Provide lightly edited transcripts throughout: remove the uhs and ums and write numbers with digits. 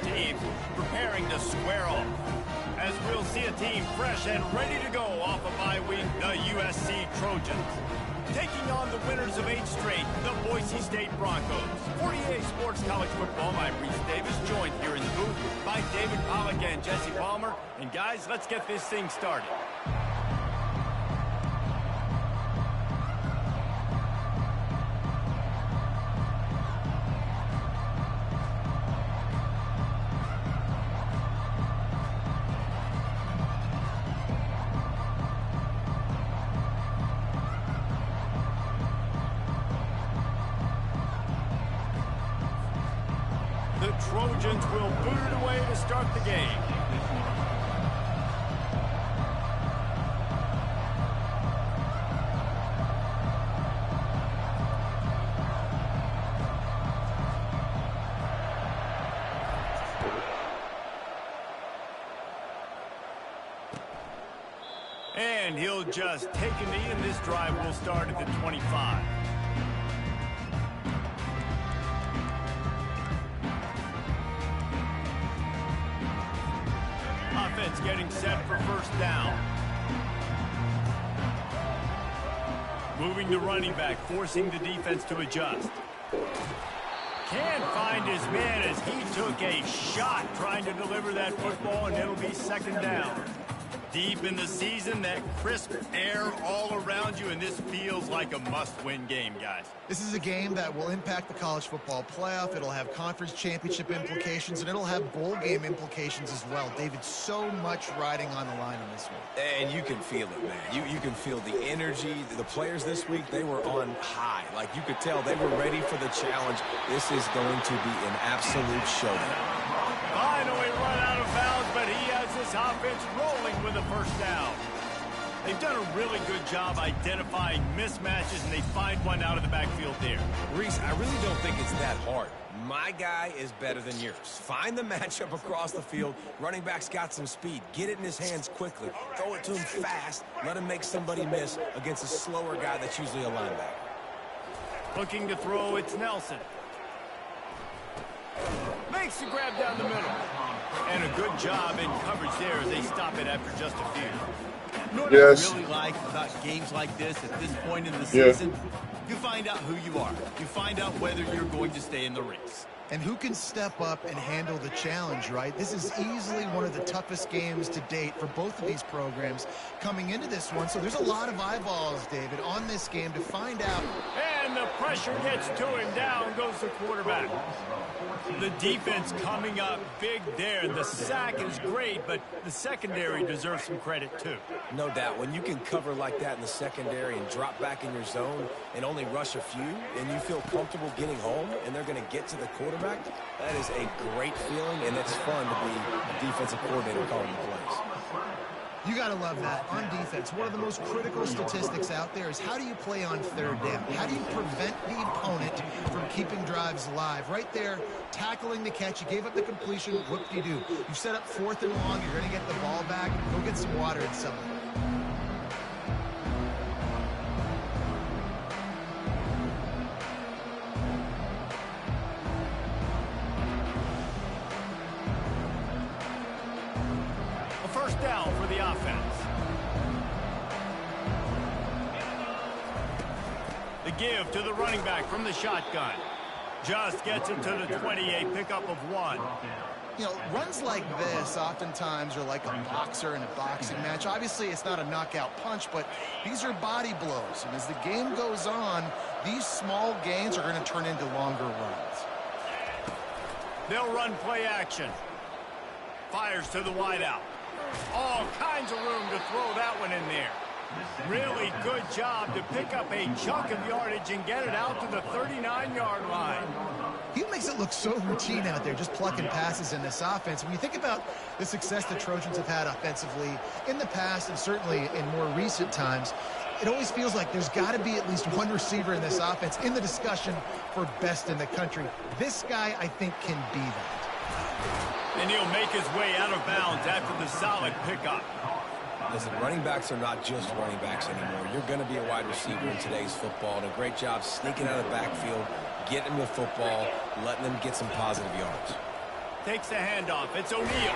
team preparing to square off. As we'll see a team fresh and ready to go off a bye week, the USC Trojans. Taking on the winners of 8 straight, the Boise State Broncos. 48 Sports College Football, I'm Reese Davis, joined here in the booth by David Pollack and Jesse Palmer. And guys, let's get this thing started. The Trojans will boot it away to start the game. And he'll just take a knee, and this drive will start at the 25. Offense getting set for first down. Moving the running back, forcing the defense to adjust. Can't find his man as he took a shot trying to deliver that football, and it'll be second down. Deep in the season, that crisp air all around you, and this feels like a must-win game, guys. This is a game that will impact the college football playoff. It'll have conference championship implications, and it'll have bowl game implications as well. David, so much riding on the line in this one. And you can feel it, man. You can feel the energy. The players this week, they were on high. Like, you could tell they were ready for the challenge. This is going to be an absolute showdown. Finally run out of bounds, but he has this offense rolling with a first down. They've done a really good job identifying mismatches, and they find one out of the backfield there. Reese, I really don't think it's that hard. My guy is better than yours. Find the matchup across the field. Running back's got some speed. Get it in his hands quickly. Throw it to him fast. Let him make somebody miss against a slower guy that's usually a linebacker. Looking to throw, it's Nelson. Makes the grab down the middle. And a good job in coverage there as they stop it after just a few. You know what I really like about games like this at this point in the season? You find out who you are. You find out whether you're going to stay in the race. And who can step up and handle the challenge, right? This is easily one of the toughest games to date for both of these programs coming into this one. So there's a lot of eyeballs, David, on this game to find out. And the pressure gets to him. Down goes the quarterback. The defense coming up big there. The sack is great, but the secondary deserves some credit too. No doubt. When you can cover like that in the secondary and drop back in your zone and only rush a few, and you feel comfortable getting home, and they're going to get to the quarterback, that is a great feeling, and it's fun to be a defensive coordinator calling the plays. You got to love that. On defense, one of the most critical statistics out there is how do you play on third down? How do you prevent the opponent from keeping drives alive? Right there, tackling the catch. You gave up the completion. What do? You set up 4th and long. You're going to get the ball back. Go get some water and something. First down for the offense. The give to the running back from the shotgun. Just gets it to the 28, pickup of 1. You know, runs like this oftentimes are like a boxer in a boxing match. Obviously, it's not a knockout punch, but these are body blows. And as the game goes on, these small gains are going to turn into longer runs. They'll run play action. Fires to the wideout. All kinds of room to throw that one in there. Really good job to pick up a chunk of yardage and get it out to the 39-yard line. He makes it look so routine out there, just plucking passes in this offense. When you think about the success the Trojans have had offensively in the past and certainly in more recent times, it always feels like there's got to be at least one receiver in this offense in the discussion for best in the country. This guy, I think, can be that. And he'll make his way out of bounds after the solid pickup. Listen, running backs are not just running backs anymore. You're going to be a wide receiver in today's football, and a great job sneaking out of the backfield, getting them the football, letting them get some positive yards. Takes the handoff. It's O'Neal.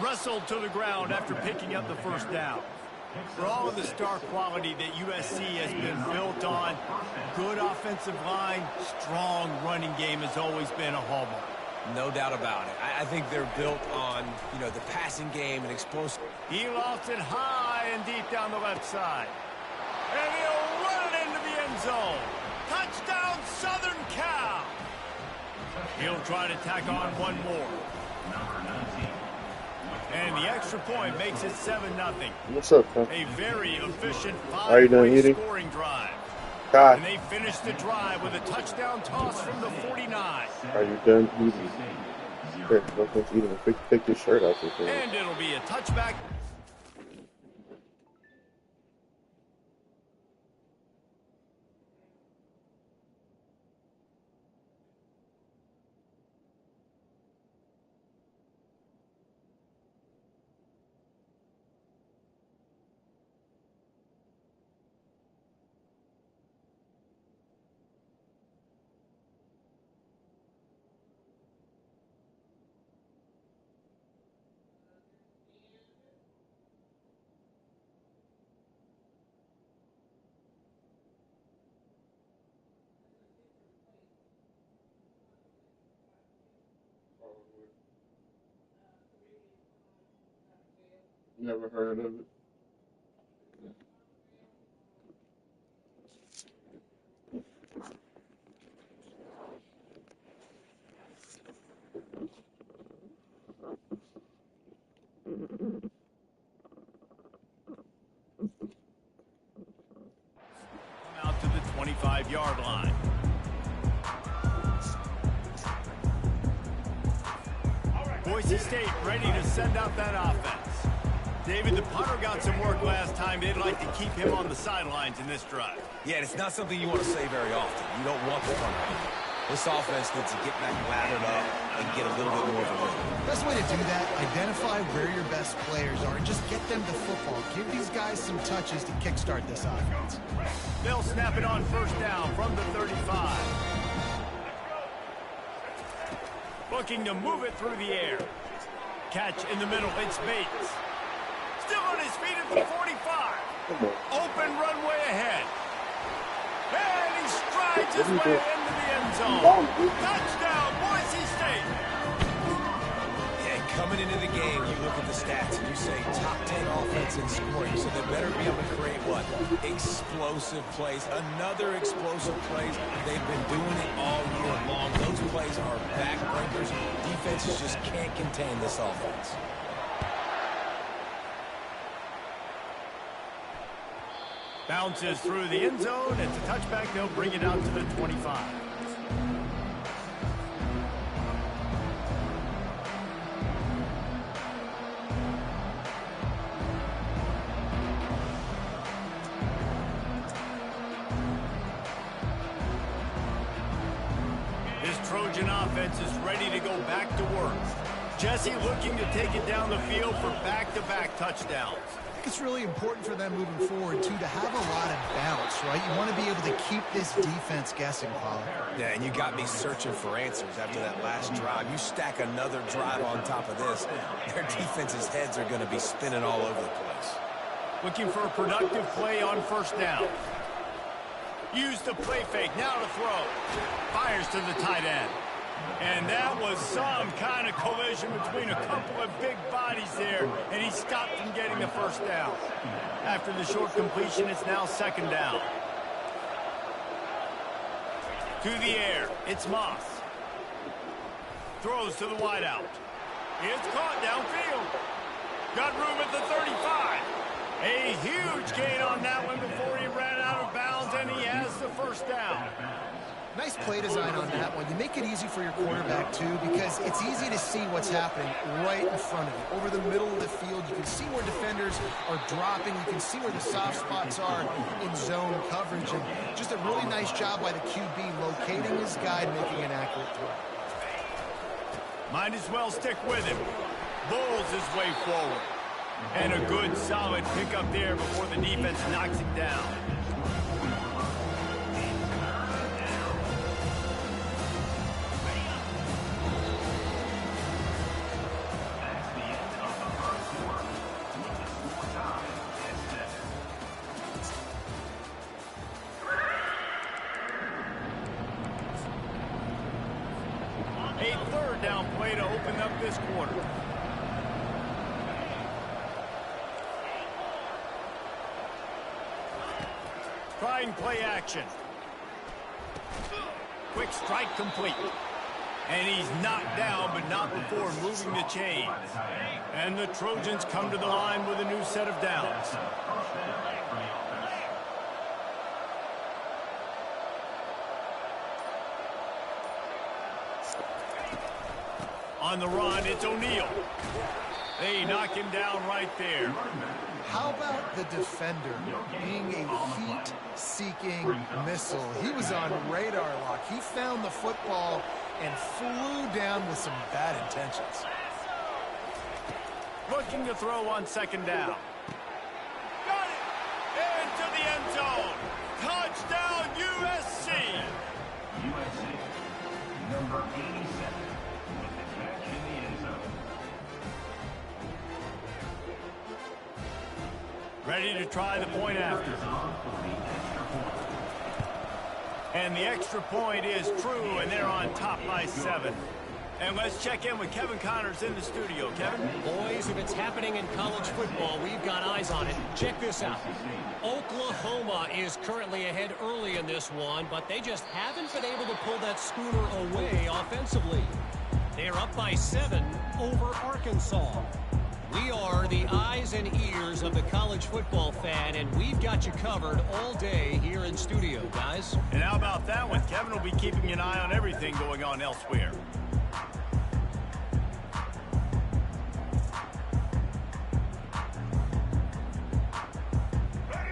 Wrestled to the ground after picking up the first down. For all of the star quality that USC has been built on, good offensive line, strong running game has always been a hallmark. No doubt about it. I think they're built on, the passing game and explosive. He lofts it high and deep down the left side. And he'll run it into the end zone. Touchdown, Southern Cal. He'll try to tack on one more. And the extra point makes it 7-0. What's up, man? A very efficient Are you done 5-point eating? scoring drive. God, And they finish the drive with a touchdown toss from the 49. are you done eating? Here, let's eat it. Pick your shirt off your thing. And it'll be a touchback. Never heard of it. Out to the 25-yard line. Boise State ready to send out that offense. David, the punter got some work last time. They'd like to keep him on the sidelines in this drive. Yeah, it's not something you want to say very often. You don't want the punter. This offense needs to get back lathered up and get a little bit more of a rhythm. Best way to do that, identify where your best players are and just get them the football. Give these guys some touches to kickstart this offense. They'll snap it on first down from the 35. Looking to move it through the air. Catch in the middle, it's Bates. Still on his feet at the 45. Open runway ahead. And he strides his way into the end zone. Touchdown, Boise State. Yeah, coming into the game, you look at the stats and you say top 10 offense in scoring, so they better be able to create what? Explosive plays. Another explosive plays. They've been doing it all year long. Those plays are backbreakers. Defenses just can't contain this offense. Bounces through the end zone. It's a touchback. They'll bring it out to the 25. This Trojan offense is ready to go back to work. Jesse looking to take it down the field for back-to-back touchdowns. I think it's really important for them moving forward, too, to have a lot of bounce, right? You want to be able to keep this defense guessing, Paul. Yeah, and you got me searching for answers after that last drive. You stack another drive on top of this, their defense's heads are going to be spinning all over the place. Looking for a productive play on first down. Use the play fake, now to throw. Fires to the tight end. And that was some kind of collision between a couple of big bodies there, and he stopped from getting the first down. After the short completion, it's now second down. To the air, it's Moss. Throws to the wideout. It's caught downfield. Got room at the 35. A huge gain on that one before he ran out of bounds, and he has the first down. Nice play design on that one. You make it easy for your quarterback, too, because it's easy to see what's happening right in front of you. Over the middle of the field, you can see where defenders are dropping. You can see where the soft spots are in zone coverage. And just a really nice job by the QB locating his guy and making an accurate throw. Might as well stick with him. Bowls his way forward. And a good, solid pickup there before the defense knocks him down. A third down play to open up this quarter. Trying play action. Quick strike complete. And he's knocked down, but not before moving the chains. And the Trojans come to the line with a new set of downs. On the run, it's O'Neal. They knock him down right there. How about the defender being a feet-seeking missile? He was on radar lock. He found the football and flew down with some bad intentions. Looking to throw on second down. Got it! Into the end zone. Touchdown, USC! USC, number 87, with the catch in the end zone. Ready to try the point after. And the extra point is true, and they're on top by 7. And let's check in with Kevin Connors in the studio. Kevin? Boys, if it's happening in college football, we've got eyes on it. Check this out. Oklahoma is currently ahead early in this one, but they just haven't been able to pull that schooner away offensively. They're up by 7 over Arkansas. We are the eyes and ears of the college football fan, and we've got you covered all day here in studio, guys. And how about that one? Kevin will be keeping an eye on everything going on elsewhere.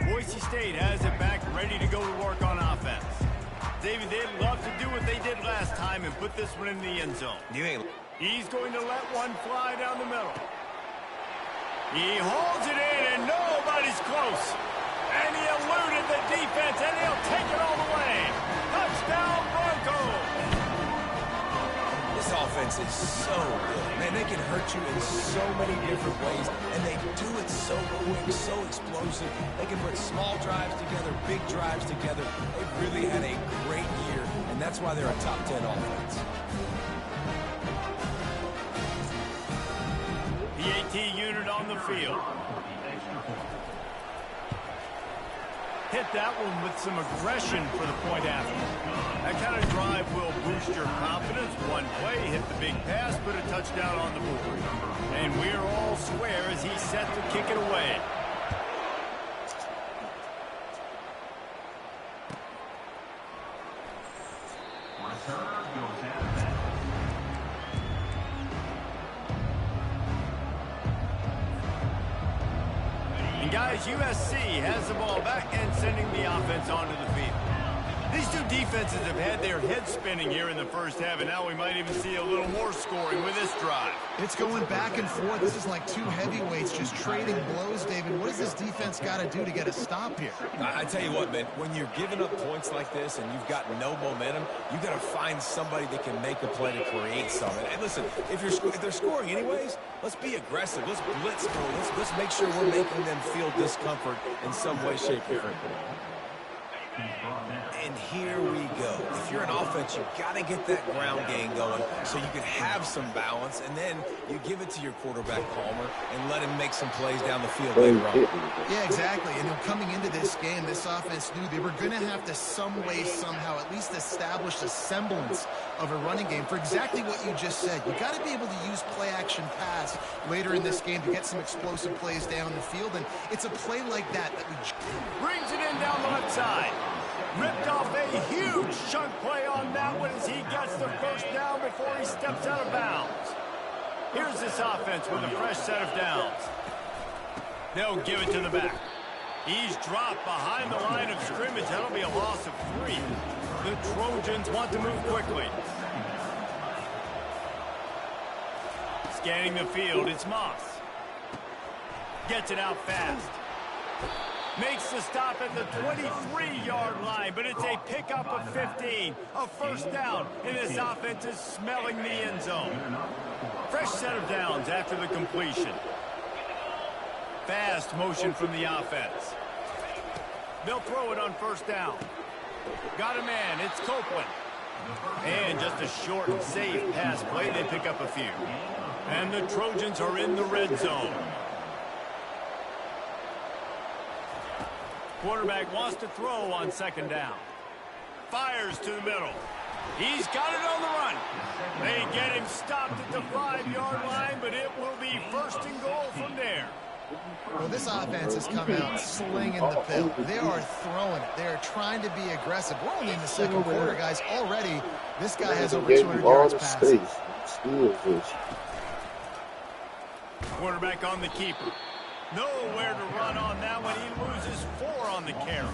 Boise State has it back, ready to go to work on offense. David, they'd love to do what they did last time and put this one in the end zone. He's going to let one fly down the middle. He holds it in, and nobody's close. And he eluded the defense, and he'll take it all the way. Touchdown, Broncos! This offense is so good. Man, they can hurt you in so many different ways, and they do it so quick, so explosive. They can put small drives together, big drives together. They've really had a great year, and that's why they're a top 10 offense. PAT unit on the field. Hit that one with some aggression for the point after. That kind of drive will boost your confidence. One play, hit the big pass, put a touchdown on the board. And we're all square as he's set to kick it away. Return goes out of bounds. And guys, USC has the ball back and sending the offense onto the field. These two defenses have had their heads spinning here in the first half, and now we might even see a little more scoring with this drive. It's going back and forth. This is like two heavyweights just trading blows, David. What does this defense got to do to get a stop here? I tell you what, man, when you're giving up points like this and you've got no momentum, you've got to find somebody that can make a play to create something. And listen, if they're scoring anyways, let's be aggressive. Let's blitz. Let's make sure we're making them feel discomfort in some way, shape, or form. And here we go. If you're an offense, you've got to get that ground game going so you can have some balance, and then you give it to your quarterback, Palmer, and let him make some plays down the field later on. Yeah, exactly. And coming into this game, this offense knew they were going to have to some way, somehow, at least establish a semblance of a running game for exactly what you just said. You got to be able to use play-action pass later in this game to get some explosive plays down the field, and it's a play like that we brings it in down the left side. Ripped off a huge chunk play on that one as he gets the first down before he steps out of bounds. Here's this offense with a fresh set of downs. They'll give it to the back. He's dropped behind the line of scrimmage. That'll be a loss of 3. The Trojans want to move quickly. Scanning the field, it's Moss. Gets it out fast. Makes the stop at the 23-yard line, but it's a pickup of 15. A first down, and this offense is smelling the end zone. Fresh set of downs after the completion. Fast motion from the offense. They'll throw it on first down. Got a man, it's Copeland. And just a short and safe pass play. They pick up a few. And the Trojans are in the red zone. Quarterback wants to throw on second down. Fires to the middle. He's got it on the run. They get him stopped at the 5-yard line, but it will be first and goal from there. Well, this offense has come out slinging the pill. They are throwing it. They are trying to be aggressive. We're only in the second quarter, guys. Already, this guy has over 200 yards passing. Quarterback on the keeper. Nowhere to run on that one. He loses 4 on the carry.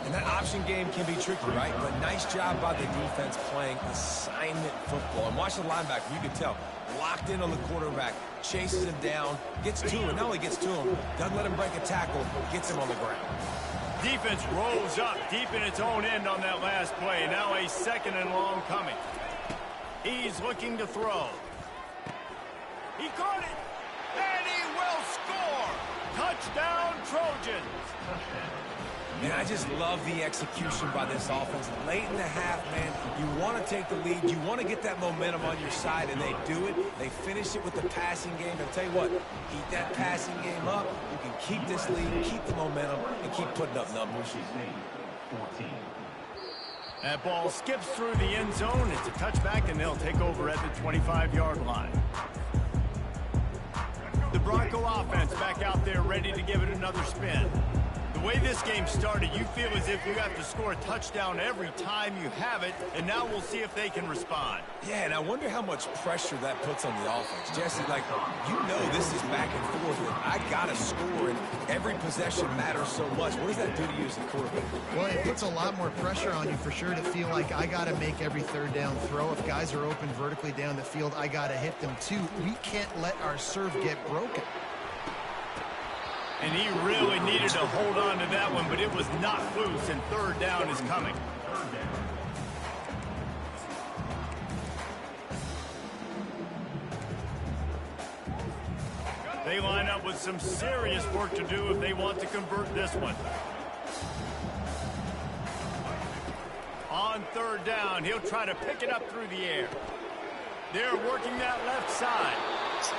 And that option game can be tricky, right? But nice job by the defense playing assignment football. And watch the linebacker. You can tell. Locked in on the quarterback. Chases him down. Gets to him. And not only gets to him, doesn't let him break a tackle. Gets him on the ground. Defense rolls up deep in its own end on that last play. Now a second and long coming. He's looking to throw. He caught it. And he will score. Touchdown, Trojans. Man, I just love the execution by this offense. Late in the half, man, you want to take the lead. You want to get that momentum on your side, and they do it. They finish it with the passing game. And I'll tell you what, keep that passing game up. You can keep this lead, keep the momentum, and keep putting up numbers. That ball skips through the end zone. It's a touchback, and they'll take over at the 25-yard line. The Bronco offense back out there ready to give it another spin. The way this game started, you feel as if you have to score a touchdown every time you have it, and now we'll see if they can respond. Yeah, and I wonder how much pressure that puts on the offense. Jesse, like, you know this is back and forth, and I got to score, and every possession matters so much. What does that do to you as a quarterback? Well, it puts a lot more pressure on you for sure to feel like I got to make every third down throw. If guys are open vertically down the field, I got to hit them too. We can't let our serve get broken. And he really needed to hold on to that one, but it was not loose, and third down is coming. They line up with some serious work to do if they want to convert this one. On third down, he'll try to pick it up through the air. They're working that left side.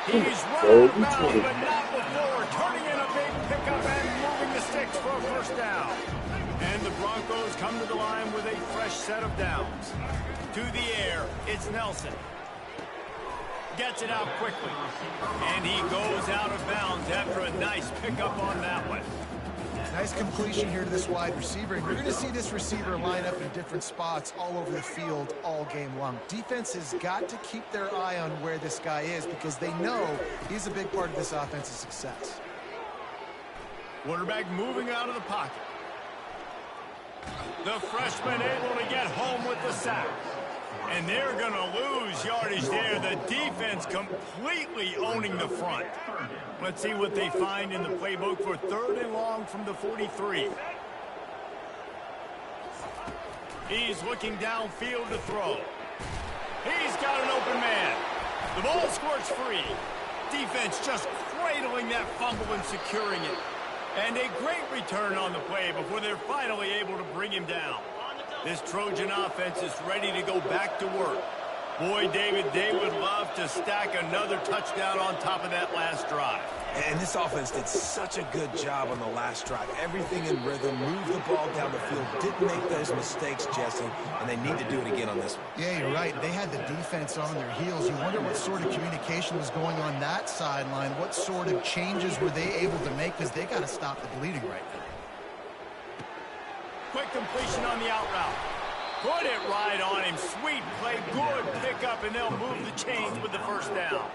He's running out of bounds, but not before. Turning in a big pickup and moving the sticks for a first down. And the Broncos come to the line with a fresh set of downs. To the air, it's Nelson. Gets it out quickly. And he goes out of bounds after a nice pickup on that one. Nice completion here to this wide receiver. And you're going to see this receiver line up in different spots all over the field all game long. Defense has got to keep their eye on where this guy is because they know he's a big part of this offense's success. Quarterback moving out of the pocket. The freshman able to get home with the sack. And they're going to lose yardage there. The defense completely owning the front. Let's see what they find in the playbook for third and long from the 43. He's looking downfield to throw. He's got an open man. The ball squirts free. Defense just cradling that fumble and securing it. And a great return on the play before they're finally able to bring him down. This Trojan offense is ready to go back to work. Boy, David, they would love to stack another touchdown on top of that last drive. And this offense did such a good job on the last drive. Everything in rhythm, moved the ball down the field, didn't make those mistakes, Jesse, and they need to do it again on this one. Yeah, you're right. They had the defense on their heels. You wonder what sort of communication was going on that sideline. What sort of changes were they able to make because they got to stop the bleeding right now. Quick completion on the out route. Put it right on him. Sweet play. Good pickup, and they'll move the chains with the first down.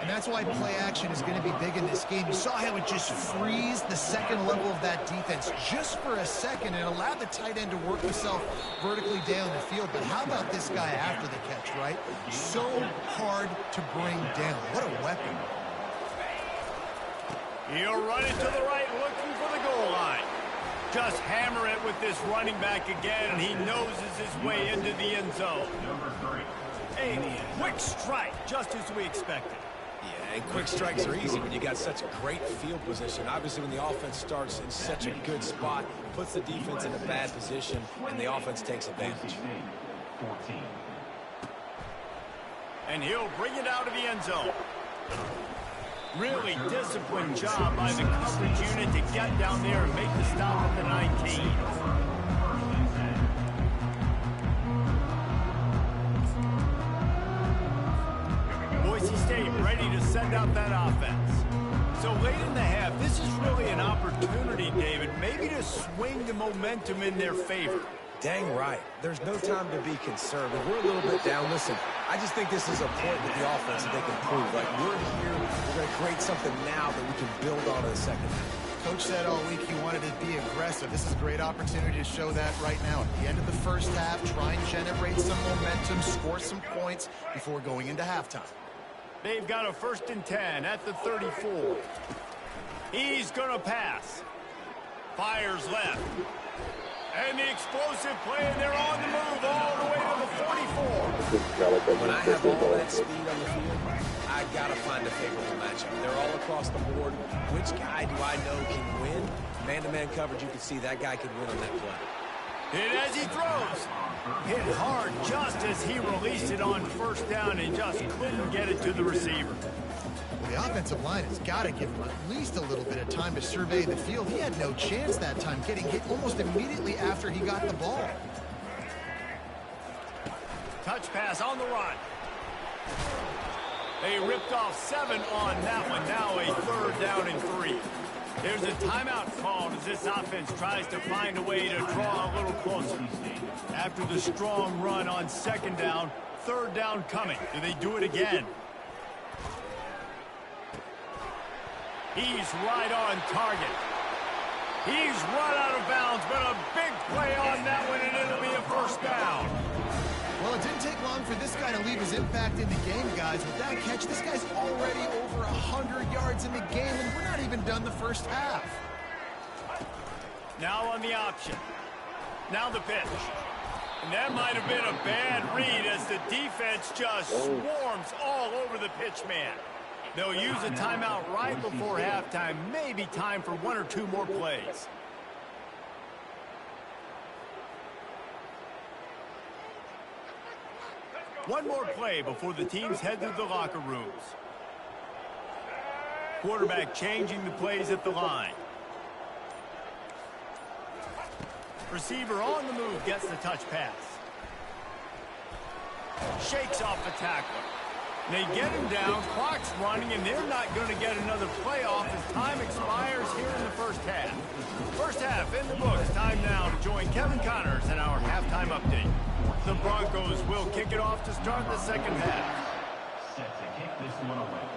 And that's why play action is going to be big in this game. You saw how it just freezed the second level of that defense just for a second and allowed the tight end to work himself vertically down the field. But how about this guy after the catch, right? So hard to bring down. What a weapon. He'll run it to the right, looking for the goal line. Just hammer it with this running back again, and he noses his way into the end zone. A quick strike, just as we expected. Yeah, and quick strikes are easy when you got such a great field position. Obviously, when the offense starts in such a good spot, puts the defense in a bad position, and the offense takes advantage. 14. And he'll bring it out of the end zone. Really disciplined job by the coverage unit to get down there and make the stop at the 19. Boise State ready to send out that offense. So late in the half, this is really an opportunity, David, maybe to swing the momentum in their favor. Dang right. There's no time to be concerned. If we're a little bit down, listen, I just think this is a point with the offense that they can prove. Like, we're here, we're going to create something now that we can build on in the second half. Coach said all week he wanted to be aggressive. This is a great opportunity to show that right now. At the end of the first half, try and generate some momentum, score some points before going into halftime. They've got a 1st and 10 at the 34. He's going to pass. Fires left. And the explosive play, and they're on the move all the way to the 44. When I have all that speed on the field, I got to find a favorable matchup. They're all across the board. Which guy do I know can win? Man-to-man coverage, you can see that guy can win on that play. And as he throws, hit hard just as he released it on 1st down and just couldn't get it to the receiver. The offensive line has got to give him at least a little bit of time to survey the field. He had no chance that time, getting hit almost immediately after he got the ball. Touch pass on the run. They ripped off 7 on that one. Now a 3rd down and 3. There's a timeout called as this offense tries to find a way to draw a little closer. After the strong run on 2nd down, 3rd down coming. Do they do it again? He's right on target. He's run out of bounds, but a big play on that one, and it'll be a 1st down. Well, it didn't take long for this guy to leave his impact in the game, guys. With that catch, this guy's already over 100 yards in the game, and we're not even done the first half. Now on the option. Now the pitch. And that might have been a bad read as the defense just swarms all over the pitch man. They'll use a timeout right before halftime. Maybe time for 1 or 2 more plays. One more play before the teams head to the locker rooms. Quarterback changing the plays at the line. Receiver on the move gets the touch pass. Shakes off the tackler. They get him down, clock's running, and they're not going to get another play off as time expires here in the first half. First half in the books. Time now to join Kevin Connors in our halftime update. The Broncos will kick it off to start the second half. Set to kick this one away.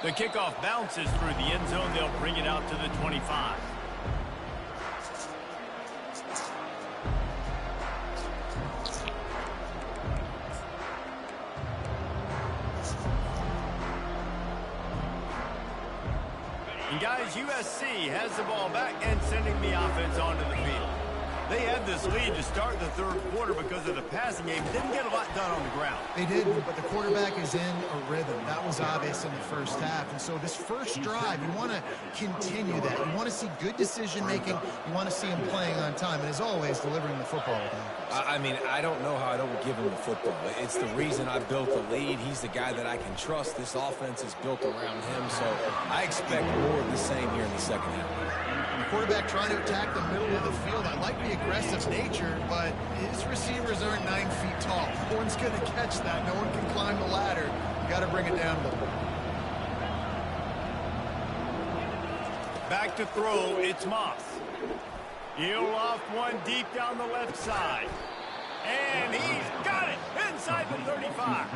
The kickoff bounces through the end zone. They'll bring it out to the 25. And guys, USC has the ball back and sending the offense onto the field. They had this lead to start the 3rd quarter because of the passing game. Didn't get a lot done on the ground. They did, but the quarterback is in a rhythm. That was obvious in the first half. And so this first drive, you want to continue that. You want to see good decision-making. You want to see him playing on time. And as always, delivering the football. I mean, I don't know how I don't give him the football. It's the reason I built the lead. He's the guy that I can trust. This offense is built around him. So I expect more of the same here in the second half. The quarterback trying to attack the middle of the field. I like the aggressive nature, but his receivers aren't 9 feet tall. No one's going to catch that. No one can climb the ladder. You got to bring it down a little bit. Back to throw, it's Moss. He'll off one deep down the left side. And he's got it inside the 35.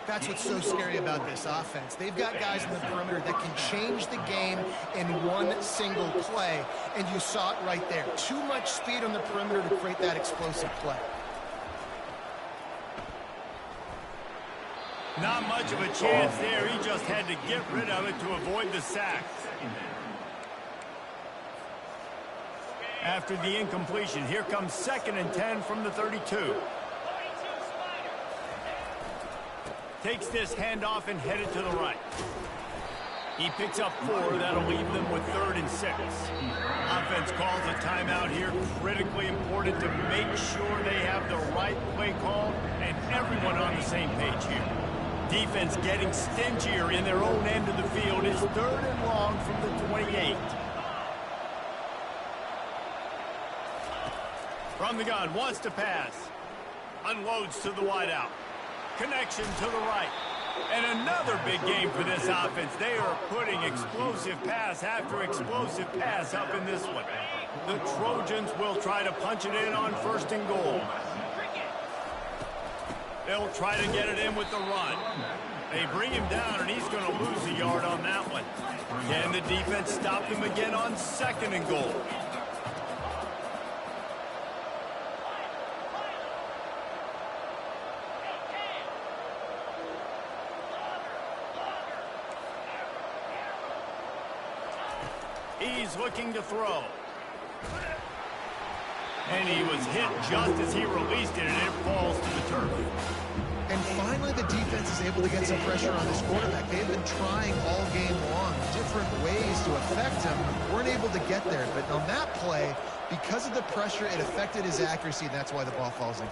That's what's so scary about this offense. They've got guys in the perimeter that can change the game in one single play, and you saw it right there. Too much speed on the perimeter to create that explosive play. Not much of a chance there. He just had to get rid of it to avoid the sack. After the incompletion, here comes 2nd and 10 from the 32. Takes this handoff and headed to the right. He picks up 4. That'll leave them with 3rd and 6. A defense calls a timeout here. Critically important to make sure they have the right play call and everyone on the same page here. Defense getting stingier in their own end of the field. Is 3rd and long from the 28. From the gun, wants to pass. Unloads to the wideout. Connection to the right. And another big game for this offense. They are putting explosive pass after explosive pass up in this one. The Trojans will try to punch it in on 1st and goal. They'll try to get it in with the run. They bring him down, and he's going to lose a yard on that one. Can the defense stop him again on 2nd and goal? He's looking to throw. And he was hit just as he released it, and it falls to the turf. And finally, the defense is able to get some pressure on this quarterback. They've been trying all game long different ways to affect him. Weren't able to get there. But on that play, because of the pressure, it affected his accuracy, and that's why the ball falls in.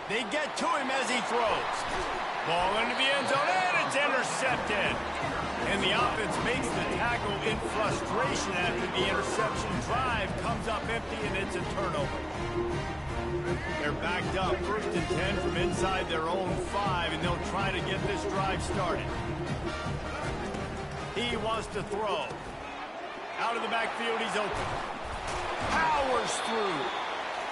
They get to him as he throws. Ball into the end zone, and it's intercepted. And the offense makes the tackle in frustration after the interception. Drive comes up empty, and it's a turnover. They're backed up 1st and 10 from inside their own 5, and they'll try to get this drive started. He wants to throw. Out of the backfield, he's open. Powers through.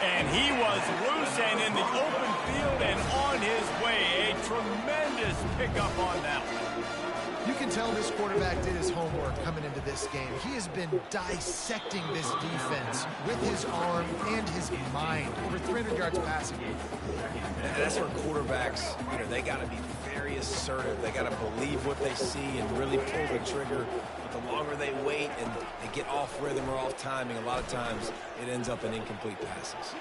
And he was loose and in the open field and on his way. A tremendous pickup on that one. You can tell this quarterback did his homework coming into this game. He has been dissecting this defense with his arm and his mind. Over 300 yards passing. And that's where quarterbacks, they got to be very assertive. They got to believe what they see and really pull the trigger. But the longer they wait and they get off rhythm or off timing, a lot of times it ends up in incomplete passes.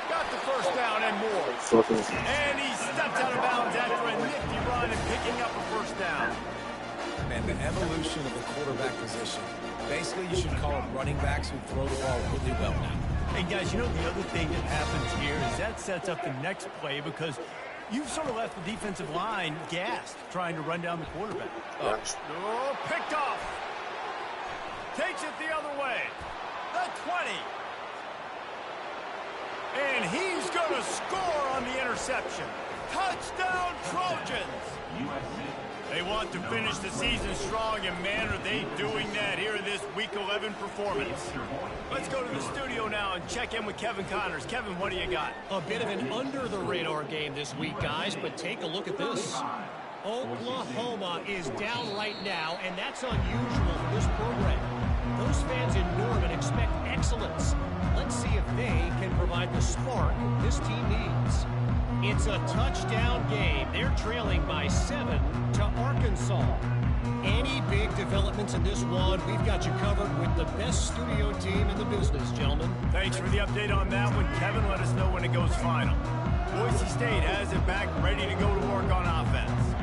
Got the 1st down and more. And he stepped out of bounds after a nifty run and picking up a 1st down. Man, the evolution of the quarterback position. Basically, you should call them running backs who throw the ball really well now. And guys, the other thing that happens here is that sets up the next play because you've sort of left the defensive line gassed trying to run down the quarterback. Oh, picked off. Takes it the other way. The 20. And he's going to score on the interception. Touchdown, Trojans! They want to finish the season strong, and man, are they doing that here in this Week 11 performance. Let's go to the studio now and check in with Kevin Connors. Kevin, what do you got? A bit of an under-the-radar game this week, guys, but take a look at this. Oklahoma is down right now, and that's unusual for this program. Those fans in Norman expect excellence. Let's see if they can provide the spark this team needs. It's a touchdown game. They're trailing by 7 to Arkansas. Any big developments in this one, we've got you covered with the best studio team in the business, gentlemen. Thanks for the update on that one, Kevin. Let us know when it goes final. Boise State has it back, ready to go to work on offense.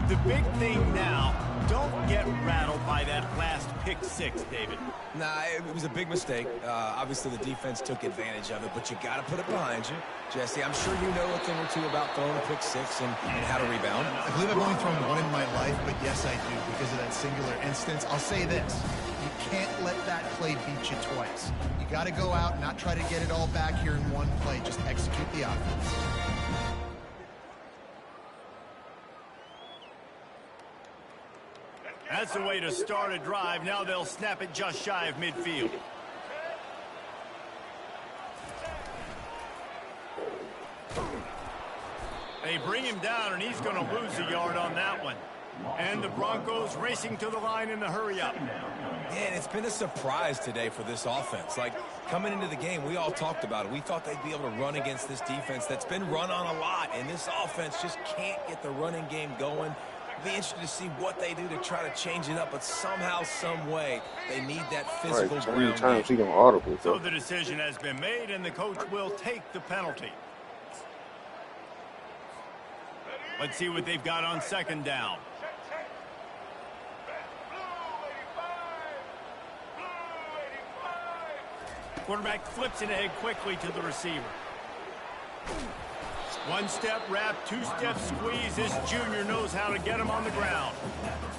The big thing now, don't get rattled by that last pick 6, David. Nah, it was a big mistake. Obviously, the defense took advantage of it, but you got to put it behind you. Jesse, I'm sure you know a thing or two about throwing a pick 6 and how to rebound. I believe I've only thrown one in my life, but yes, I do because of that singular instance. I'll say this. You can't let that play beat you twice. You got to go out and not try to get it all back here in one play. Just execute the offense. That's the way to start a drive. Now they'll snap it just shy of midfield. They bring him down, and he's going to lose a yard on that one. And the Broncos racing to the line in the hurry-up. Man, it's been a surprise today for this offense. Like, coming into the game, we all talked about it. We thought they'd be able to run against this defense that's been run on a lot, and this offense just can't get the running game going. Be interested to see what they do to try to change it up, but somehow, some way, they need that physical ground game. He gonna audible. So the decision has been made, and the coach will take the penalty. Let's see what they've got on 2nd down. Quarterback flips it ahead quickly to the receiver. One step wrap, two step squeeze. This junior knows how to get him on the ground.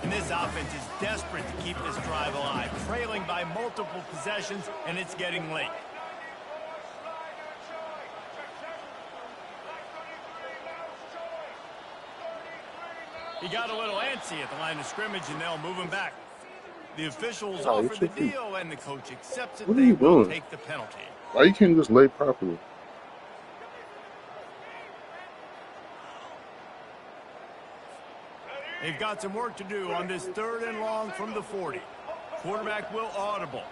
And this offense is desperate to keep this drive alive, trailing by multiple possessions, and it's getting late. He got a little antsy at the line of scrimmage, and they'll move him back. The officials offer the deal, and the coach accepts it. They will take the penalty. Why you can't just lay properly? They've got some work to do on this 3rd and long from the 40. Quarterback will audible.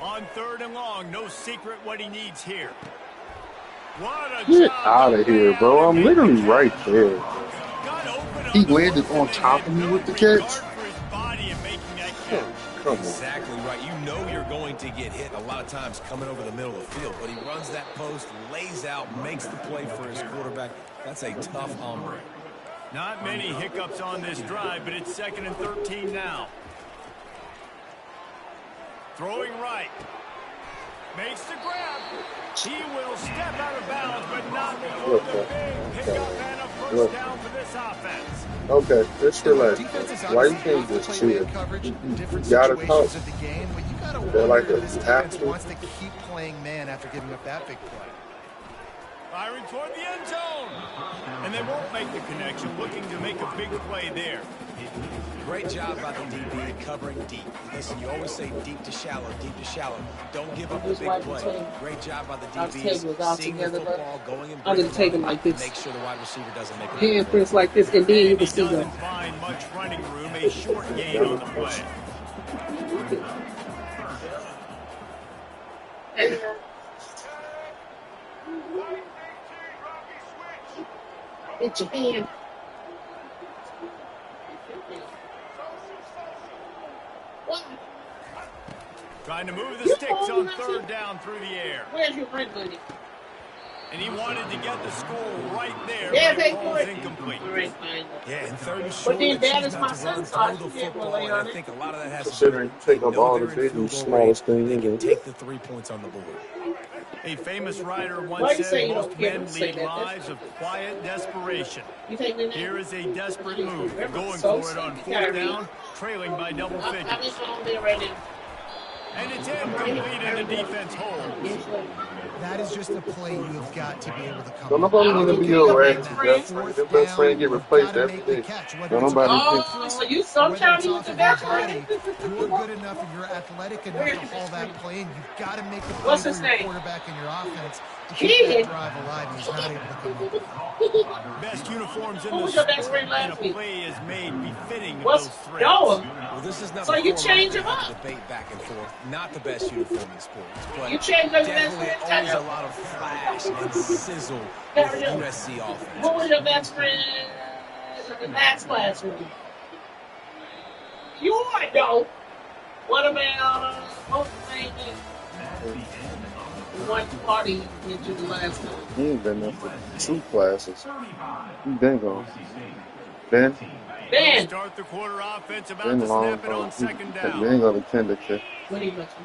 On 3rd and long, no secret what he needs here. What a Get job out of here, bro. I'm literally right there. He landed on top of me with the catch. Exactly right. You know you're going to get hit a lot of times coming over the middle of the field, but he runs that post, lays out, makes the play for his quarterback. That's a tough hombre. Not many hiccups on this drive, but it's 2nd and 13 now. Throwing right. Makes the grab. He will step out of bounds, but not before the big pickup and a first down for this offense. Okay, just relax. Why you can't just chill? You gotta talk. They're like a defense wants to keep playing man after giving up that big play. Firing toward the end zone. And they won't make the connection, looking to make a big play there. Great job by the DB covering deep. Listen, you always say deep to shallow, deep to shallow. Don't give up the big play. Great job by the DBs. Seeing the football going in. I'm going to take it like this. Make sure the wide receiver doesn't make it. Hand prints like this, and then you can see them. Doesn't find much running room. A short gain on the play. It's your hand. Trying to move the sticks on 3rd down through the air. Where's your red money? And he wanted to get the score right there, Yeah, but it falls incomplete. Yeah, and 3rd and short. But then that is my to son's throw side. the football, and I think a lot of that has to do considering you take up all the with big field and goal smallest range. thing They you can can take the 3 points on the board. A famous writer Why once you say said you most don't care men to say lead that? lives of quiet desperation. You take me now? Here is a desperate move, going So for it on sweet. 4th down, trailing by double I'm figures. just on there right now. And it's incomplete and the defense holds. That is just a play you have got to be able to come Don't up nobody with. want to be your best friend. Your best friend get replaced every day. Don't nobody think. Oh, you sometimes you with the best friend. You're good enough and you're athletic enough to haul that play in. You've got to make the play What's for his your name? quarterback and your offense to keep that drive alive, and he's not able to come up with it. Best uniforms in Who the was your best sport, friend last and a week? play is made befitting of What's those threats. Noah? Well, this is not So you the format change him that up. debate back and forth. Not the best uniform in sports, but You change up your best definitely friend, always tell a you. lot of flash and sizzle How with are you? USC offense. Who was your best friend in the last classroom? You are, though. What about, what's the name is? One party went to the last time. He ain't been there for 2 classes. He been gone. Ben? Ben, Start the quarter offense about Been to long snap it ago. on 2nd down. They ain't gonna attend the kid. what do you mention?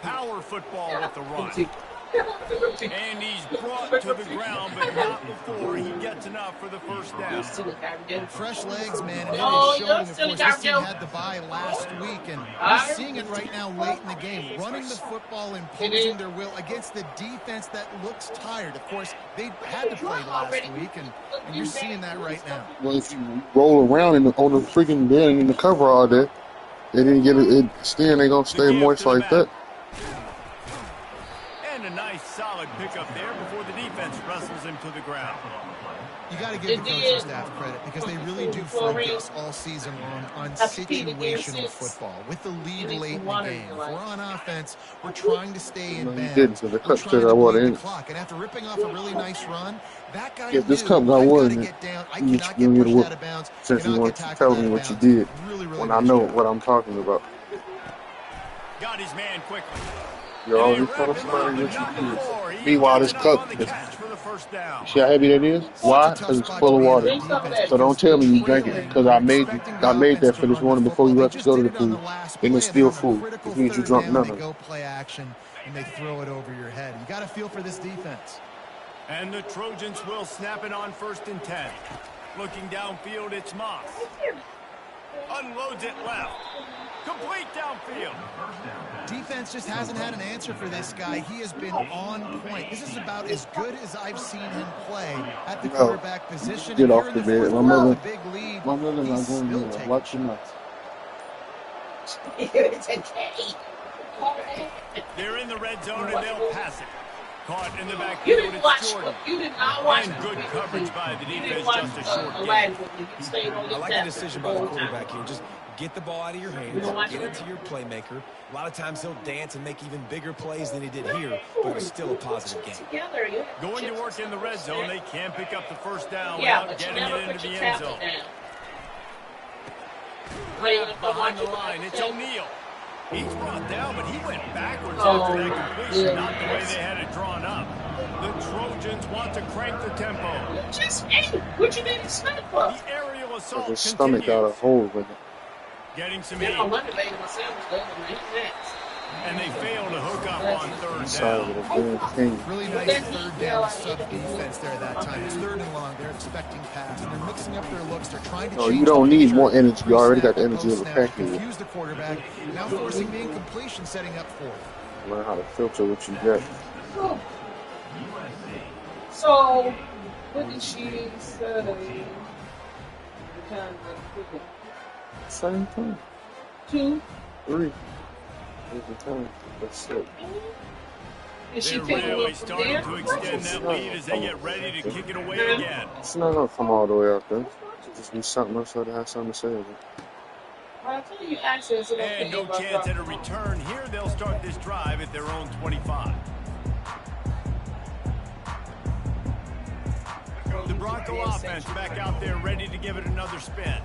Power football with the run. And he's brought to the ground, but not before he gets enough for the first down. Fresh legs, man, and it Oh, is you're showing. Of still course, this team got had the bye last week, and Alright. we're seeing it right now late in the game. Running the football, imposing their will against the defense that looks tired. Of course, they had to play last week, and you're seeing that right now. Well, if you roll around on the freaking bed in the cover all day, they didn't get it stand, they gonna stay moist like that. And a nice solid pickup there before the defense wrestles him to the ground. You got to give the coaching staff credit because they really do focus all season long on situational football. With the lead late in the game, if we're on offense, we're trying to stay in bounds. We're trying to bleed the clock. And after ripping off a really nice run, that guy If this knew, comes, I I've got to wasn't. get down. I You cannot give get me the pushed whoop. out of bounds. Since you Cannot want get to tackled tell out me of what you bounds. did, Really when I nice know job. what I'm talking about. Got his man quickly. You're And always they telling wrap him somebody up, what but not you did. before he Meanwhile, this Gets enough cup, on the catch for the first down. see how heavy that is? It's Why? a tough Because it's spot to full of be in water. on defense So don't because tell me you're you drink it, trailing. because You're expecting the I made offense that to for this run the morning before football. you They left to just go to did the it on the pool, last and play, it's and then still on the full, critical which means you third drunk down, none they of it. go play action, and they throw it over your head. You got to feel for this defense. And the Trojans will snap it on 1st and 10. Looking downfield, it's Moss. Unloads it left. Complete downfield. Defense just hasn't had an answer for this guy. He has been on point. This is about as good as I've seen him play at the No, quarterback you position. get And here off in the the bed. fourth My quarter, mother, with a big lead, my mother's he's not going still to taking watch your mouth. shots. They're in the red zone, and they'll pass it. Caught in the You backfield, didn't watch. it's Jordan. You did not watch. And good coverage by the You defense, didn't watch just a short the gain. last one. You stayed on I your like the task decision the by the whole time. quarterback here. Just get the ball out of your hands, You don't watch get it? it to your playmaker. A lot of times he'll dance and make even bigger plays than he did here, but it's still a positive game. Together, you have Going to chips work in the red zone, they can't pick up the first down Yeah, without but you getting never it into put the your end tablet zone. down. Behind the line, it's O'Neal. He's brought down, but he went backwards Oh, after that completion, yeah. not the way they had it drawn up. The Trojans want to crank the tempo. Just ate. What you need to snack for? The aerial Because assault his stomach got a continues. hole in it. Getting some Man, heat, on Monday, baby, my sandwich doesn't make sense. and they fail to hook up on third Inside of down. it, a damn thing. Really nice third down sub defense there that time. It's 3rd and long. They're expecting pass, and they're mixing up their looks. They're trying to No, change you don't the need picture more energy. You already got the pre-snap energy and of a post-snap to pancake. confuse the quarterback, now forcing the incompletion, setting up 4th. Learn how to filter what you get. So, what did she say? Same thing. 2. 3. Every time. That's it. Is she They're picking really up from starting there? to extend that lead as they get ready to kick it away again. It's not going to come all the way out there. It's just be something else that has something to say. Well, I tell you, access it. And no chance at a return here. They'll start this drive at their own 25. The Bronco offense back out there ready to give it another spin.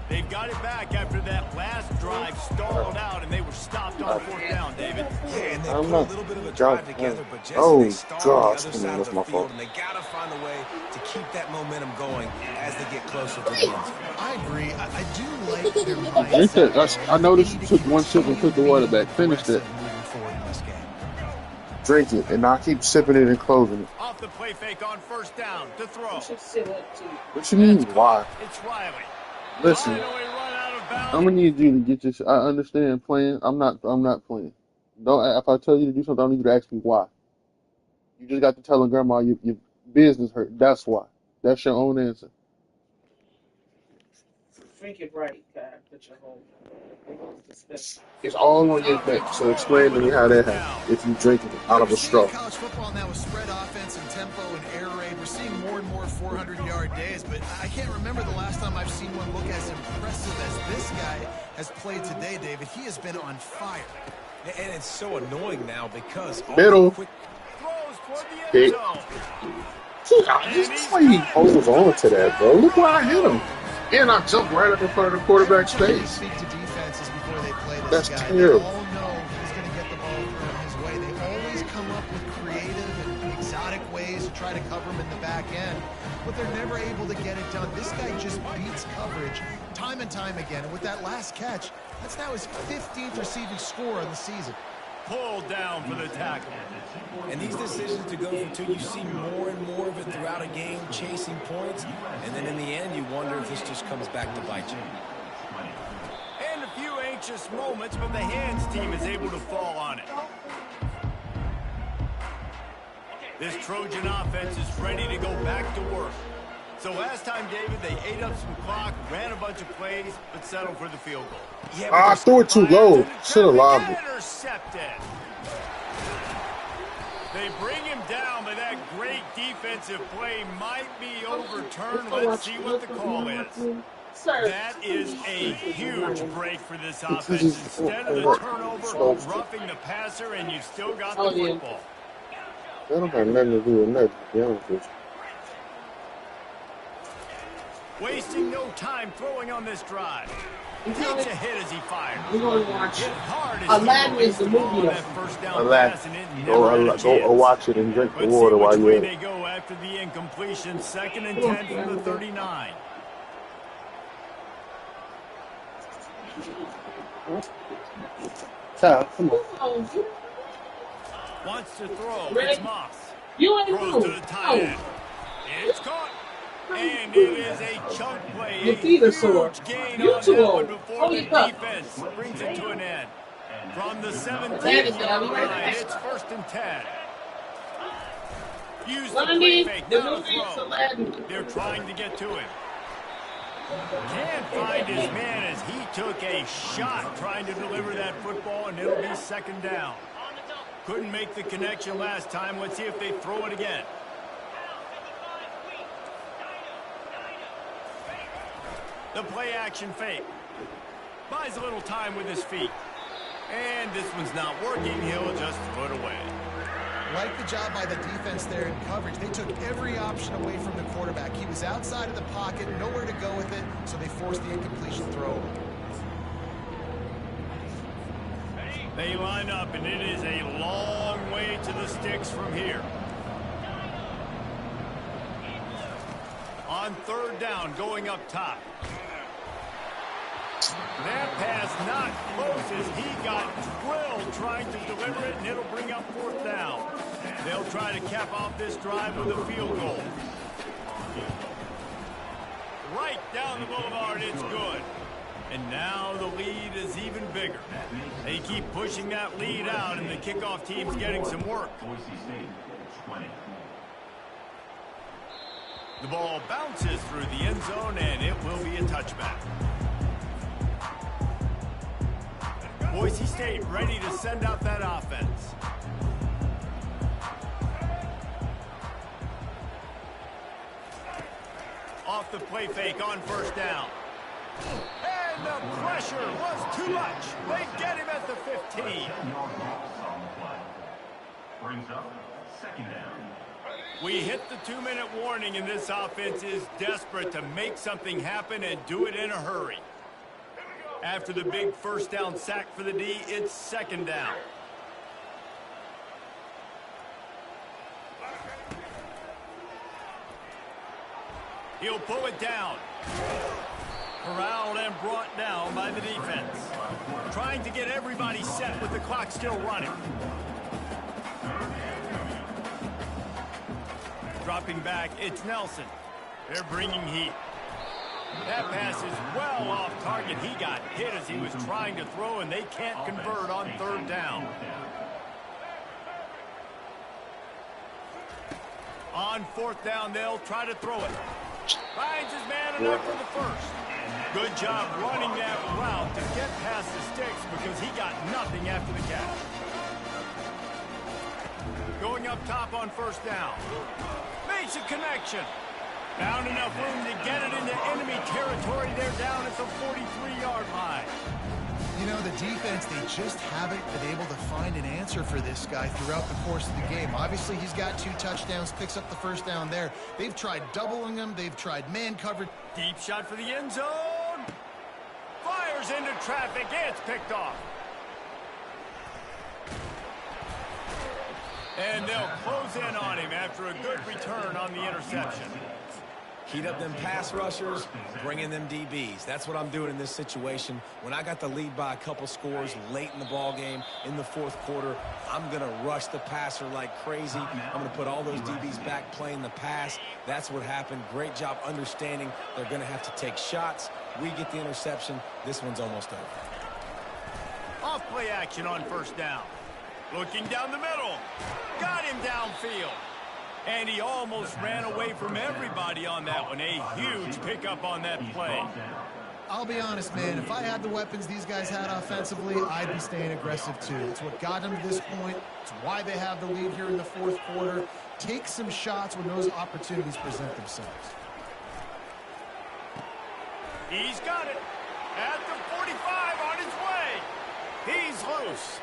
They've got it back after that last drive stalled out, and they were stopped on 4th down, David. Yeah, and they I'm put not- a little bit of a drive together, but Jesse, Oh, they stall on gosh, the other come on, side that's of my the field, fault. and they got to find a way to keep that momentum going as they get closer to the end zone. I agree. I do like their Drink mindset. that. I noticed you took one sip and put the water back. Finish that. Moving forward in this game. Drink it, and I keep sipping it and closing it. Off the play fake on 1st down to throw. You should sit up too. What you mean, why? It's Riley. Listen, Finally run out of bounds. I'm gonna need you to get this. I understand playing. I'm not playing. Don't. If I tell you to do something, I need you to ask me why. You just got to tell grandma your business hurt. That's why. That's your own answer. Drink it right, God. Put your whole. It's all on your neck. So explain to me how that happened. If you drink it out of a We're seeing straw. college football now with spread offense and tempo and air raid. We're seeing more and more 400-yard days, but I can't remember the last time I've seen one look as impressive as this guy has played today, David. He has been on fire. And it's so annoying now because all Middle. the quick Throws toward the Pick. end zone. This way he holds on to that, bro. Look where I hit him. And I jumped right up in front of the quarterback's They face. speak to defenses before they play this That's guy. terrible. They all know he's going to get the ball thrown his way. They always come up with creative and exotic ways to try to cover him in the back end, but they're never able to get it done. This guy just beats coverage time and time again. And with that last catch, that's now his 15th receiving score on the season. Pulled down for the tackle. And these decisions to go for 2, you see more and more of it throughout a game, chasing points. And then in the end, you wonder if this just comes back to bite you. And a few anxious moments, but the hands team is able to fall on it. This Trojan offense is ready to go back to work. So last time, David, they ate up some clock, ran a bunch of plays, but settled for the field goal. Yeah, I threw it too low. Should have lobbed it. Intercepted. They bring him down, but that great defensive play might be overturned. Let's see what the call is. That is a huge break for this offense. Instead of the turnover, roughing the passer, and you've still got the football. That don't have nothing to do with nothing, to be honest with you. Wasting no time throwing on this drive. You Takes know, a hit as he fires. we're going to watch Hit hard as Aladdin he is the released ball movie. on that first down Aladdin. pass, and it never had a Go chance. watch it and drink the Let's see water while which you're way at they it. go after the incompletion. 2nd and Come on, 10 from the Fernando. 39. Child, come on. Oh, Wants to throw. Rick, It's Moss. you ain't Throws to the moved. tight end. Oh, It's caught. And it is a chunk play. your A feet are sore. huge gain You on too that one old. before Hold the your cup. defense brings it to an end. From the Aladdin 17-yard I'll be right line, back. it's 1st and 10. Use the Lundy, play fake, the now movie is throw. Aladdin. They're trying to get to him. Can't find his man as he took a shot trying to deliver that football, and it'll be 2nd down. Couldn't make the connection last time. Let's see if they throw it again. The play action fake. Buys a little time with his feet. And this one's not working. He'll just throw it away. Like the job by the defense there in coverage. They took every option away from the quarterback. He was outside of the pocket, nowhere to go with it, so they forced the incompletion throw. They line up, and it is a long way to the sticks from here. On 3rd down, going up top. That pass not close as he got drilled trying to deliver it, and it'll bring up 4th down. They'll try to cap off this drive with a field goal. Right down the boulevard, it's good. And now the lead is even bigger. They keep pushing that lead out, and the kickoff team's getting some work. Boise State, 20. The ball bounces through the end zone, and it will be a touchback. Boise State ready to send out that offense. Off the play fake on 1st down. And the pressure was too much. They get him at the 15. 7-yard loss on the play. Brings up 2nd down. We hit the 2-minute warning, and this offense is desperate to make something happen and do it in a hurry. After the big 1st down sack for the D, it's 2nd down. He'll pull it down. Corralled and brought down by the defense. Trying to get everybody set with the clock still running. Dropping back, it's Nelson. They're bringing heat. That pass is well off target. He got hit as he was trying to throw, and they can't convert on 3rd down. On 4th down, they'll try to throw it. Finds his man enough for the 1st. Good job running that route to get past the sticks because he got nothing after the catch. Going up top on 1st down. Makes a connection. Found enough room to get it into enemy territory. They're down at the 43-yard line. You know, the defense, they just haven't been able to find an answer for this guy throughout the course of the game. Obviously, he's got 2 touchdowns, picks up the 1st down there. They've tried doubling him. They've tried man coverage. Deep shot for the end zone. Fires into traffic. It's picked off. And they'll close in on him after a good return on the interception. Heat up them pass rushers, bring in them DBs. That's what I'm doing in this situation. When I got the lead by a couple scores late in the ball game in the 4th quarter, I'm going to rush the passer like crazy. I'm going to put all those DBs back playing the pass. That's what happened. Great job understanding they're going to have to take shots. We get the interception. This one's almost over. Off play action on 1st down. Looking down the middle. Got him downfield. And he almost ran away from everybody on that one. A huge pickup on that play. I'll be honest, man, if I had the weapons these guys had offensively, I'd be staying aggressive too. It's what got them to this point. It's why they have the lead here in the 4th quarter. Take some shots when those opportunities present themselves. He's got it. At the 45 on his way. He's loose.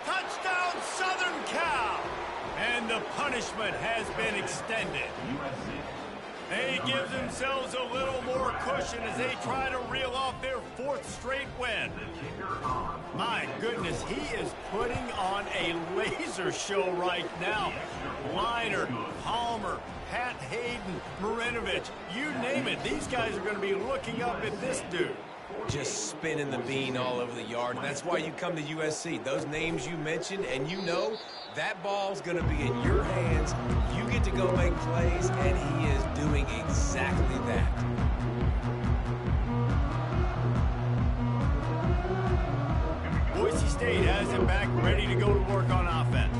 Touchdown, Southern Cal. And the punishment has been extended. They give themselves a little more cushion as they try to reel off their 4th straight win. My goodness, he is putting on a laser show right now. Liner, Palmer, Pat Hayden, Marinovich, you name it. These guys are going to be looking up at this dude. Just spinning the bean all over the yard. That's why you come to USC. Those names you mentioned, and you know that ball's going to be in your hands. You get to go make plays, and he is doing exactly that. Boise State has him back ready to go to work on offense.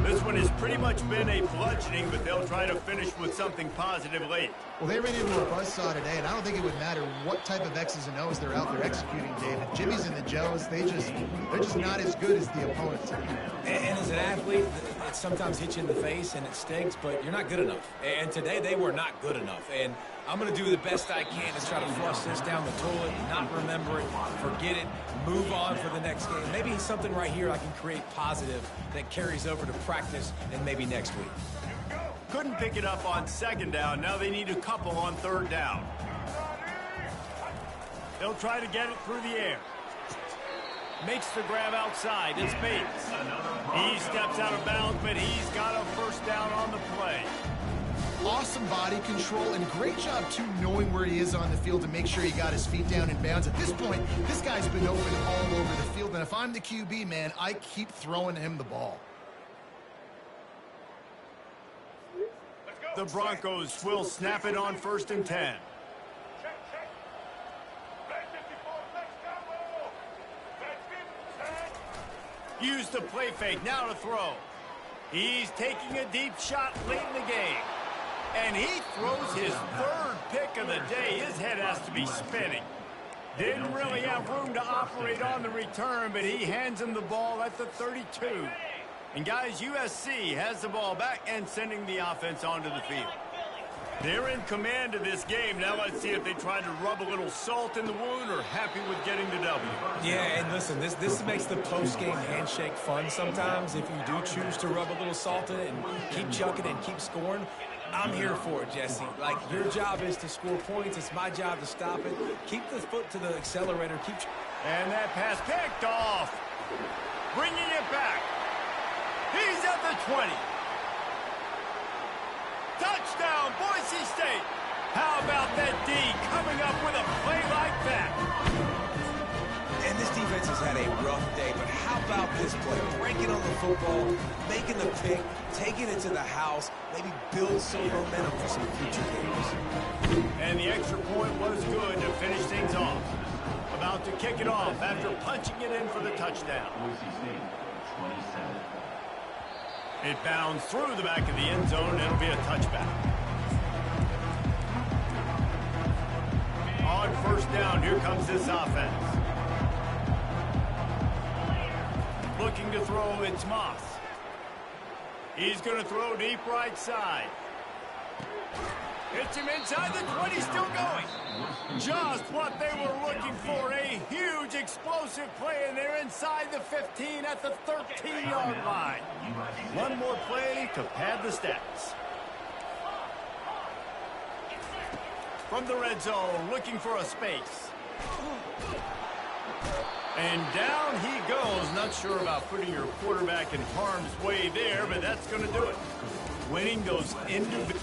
This one has pretty much been a bludgeoning, but they'll try to finish with something positive late. Well, they ran into a buzzsaw today, and I don't think it would matter what type of X's and O's they're out there executing, David. Jimmy's and the Joes, they're just not as good as the opponents. And as an athlete, it sometimes hits you in the face and it stinks, but you're not good enough. And today they were not good enough. And I'm going to do the best I can to try to flush this down the toilet, not remember it, forget it, move on for the next game. Maybe something right here I can create positive that carries over to practice and maybe next week. Couldn't pick it up on 2nd down. Now they need a couple on 3rd down. They'll try to get it through the air. Makes the grab outside. It's Bates. He steps out of bounds, but he's got a 1st down on the play. Awesome body control and great job, too, knowing where he is on the field to make sure he got his feet down in bounds. At this point, this guy's been open all over the field, and if I'm the QB, man, I keep throwing him the ball. The Broncos will snap it on 1st and 10. Use the play fake, now to throw. He's taking a deep shot late in the game. And he throws his 3rd pick of the day. His head has to be spinning. Didn't really have room to operate on the return, but he hands him the ball at the 32. And guys, USC has the ball back and sending the offense onto the field. They're in command of this game. Now let's see if they try to rub a little salt in the wound or happy with getting the W. Yeah, and listen, this makes the post-game handshake fun sometimes. If you do choose to rub a little salt in it and keep chucking and keep scoring, I'm here for it, Jesse. Like, your job is to score points. It's my job to stop it. Keep the foot to the accelerator. And that pass picked off. Bringing it back. He's at the 20. Touchdown, Boise State. How about that D coming up with a play like that? And this defense has had a rough day, but how about this play? Breaking on the football, making the pick, taking it to the house, maybe build some momentum for some future games. And the extra point was good to finish things off. About to kick it off after punching it in for the touchdown. It bounds through the back of the end zone, and it'll be a touchback. On 1st down, here comes this offense. Looking to throw, it's Moss. He's going to throw deep right side. Hits him inside the 20, still going. Just what they were looking for, a huge explosive play, and they're inside the 15 at the 13-yard line. One more play to pad the stats. From the red zone, looking for a space. And down he goes. Not sure about putting your quarterback in harm's way there, but that's going to do it. Winning those individual